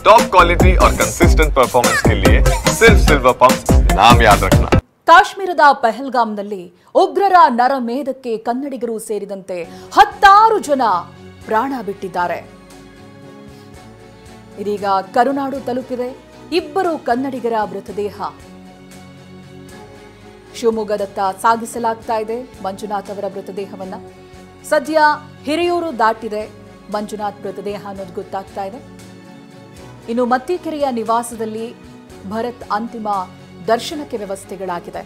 Top quality और consistent performance के लिए सिर्फ सिल्वर पंप नाम याद रखना। ಕಾಶ್ಮೀರದ ಪಹಲ್ಗಾಮ್ನಲ್ಲಿ ಉಗ್ರರ ನರಮೇಧಕ್ಕೆ ಕನ್ನಡಿಗರು ಸೇರಿದಂತೆ 16 ಜನ ಪ್ರಾಣ ಬಿಟ್ಟಿದ್ದಾರೆ. ಇದೀಗ ಕರುನಾಡು ತಲುಪಿದೆ 2 ಕನ್ನಡಿಗರ ಮೃತದೇಹ. ಶಿವಮೊಗ್ಗದತ್ತ ಸಾಗಿಸಲಾಗ್ತಾ ಇದೆ ಮಂಜುನಾಥ್ ಅವರ ಮೃತದೇಹವನ್ನ. ಸದ್ಯ ಹಿರಿಯೂರು ದಾಟಿದೆ ಮಂಜುನಾಥ್ ಮೃತದೇಹ ಅನ್ನೋದು ಗೊತ್ತಾಗ್ತಾ ಇದೆ. ಇನ್ನು ಮತ್ತಿಕೆರೆಯ ನಿವಾಸದಲ್ಲಿ ಭರತ್ ಅಂತಿಮ ದರ್ಶನಕ್ಕೆ ವ್ಯವಸ್ಥೆಗಳಾಗಿದೆ.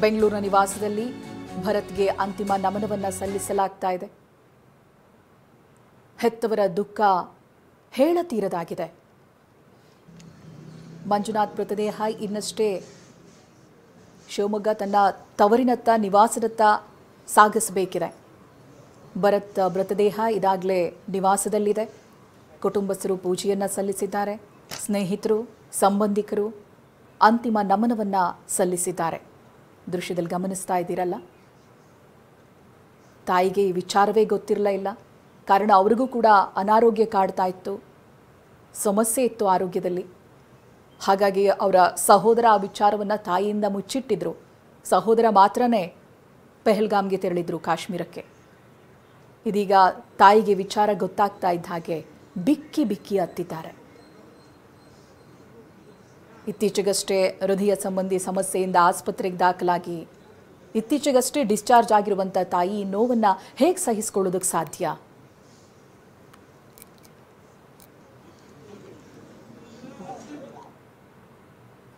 ಬೆಂಗಳೂರಿನ ನಿವಾಸದಲ್ಲಿ ಭರತ್ಗೆ ಅಂತಿಮ ನಮನವನ್ನ ಸಲ್ಲಿಸಲಾಗ್ತಾ ಇದೆ. ಹೆತ್ತವರ ದುಃಖ ಹೇಳತೀರದಾಗಿದೆ. ಮಂಜುನಾಥ್ ಮೃತದೇಹ ಇನ್ನಷ್ಟೇ ಶಿವಮೊಗ್ಗ ತನ್ನ ತವರಿನತ್ತ ನಿವಾಸದತ್ತ ಸಾಗಿಸಬೇಕಿದೆ. ಭರತ್ ಮೃತದೇಹ ಇದಾಗಲೇ ನಿವಾಸದಲ್ಲಿದೆ. ಕುಟುಂಬಸ್ಥರು ಪೂಜೆಯನ್ನು ಸಲ್ಲಿಸಿದ್ದಾರೆ. ಸ್ನೇಹಿತರು ಸಂಬಂಧಿಕರು ಅಂತಿಮ ನಮನವನ್ನ ಸಲ್ಲಿಸಿದ್ದಾರೆ. ದೃಶ್ಯದಲ್ಲಿ ಗಮನಿಸ್ತಾ ಇದ್ದೀರಲ್ಲ, ತಾಯಿಗೆ ಈ ವಿಚಾರವೇ ಗೊತ್ತಿರಲಿಲ್ಲ. ಕಾರಣ ಅವರಿಗೂ ಕೂಡ ಅನಾರೋಗ್ಯ ಕಾಡ್ತಾ ಇತ್ತು, ಸಮಸ್ಯೆ ಇತ್ತು ಆರೋಗ್ಯದಲ್ಲಿ. ಹಾಗಾಗಿ ಅವರ ಸಹೋದರ ಆ ವಿಚಾರವನ್ನು ತಾಯಿಯಿಂದ ಮುಚ್ಚಿಟ್ಟಿದ್ರು. ಸಹೋದರ ಮಾತ್ರನೇ ಪಹಲ್ಗಾಮ್ಗೆ ತೆರಳಿದ್ರು ಕಾಶ್ಮೀರಕ್ಕೆ. ಇದೀಗ ತಾಯಿಗೆ ವಿಚಾರ ಗೊತ್ತಾಗ್ತಾ ಇದ್ದ ಹಾಗೆ ಬಿಕ್ಕಿ ಬಿಕ್ಕಿ ಅತ್ತಿದ್ದಾರೆ. ಇತ್ತೀಚೆಗಷ್ಟೇ ಹೃದಯ ಸಂಬಂಧಿ ಸಮಸ್ಯೆಯಿಂದ ಆಸ್ಪತ್ರೆಗೆ ದಾಖಲಾಗಿ ಇತ್ತೀಚೆಗಷ್ಟೇ ಡಿಸ್ಚಾರ್ಜ್ ಆಗಿರುವಂಥ ತಾಯಿ ನೋವನ್ನು ಹೇಗೆ ಸಹಿಸಿಕೊಳ್ಳೋದಕ್ಕೆ ಸಾಧ್ಯ?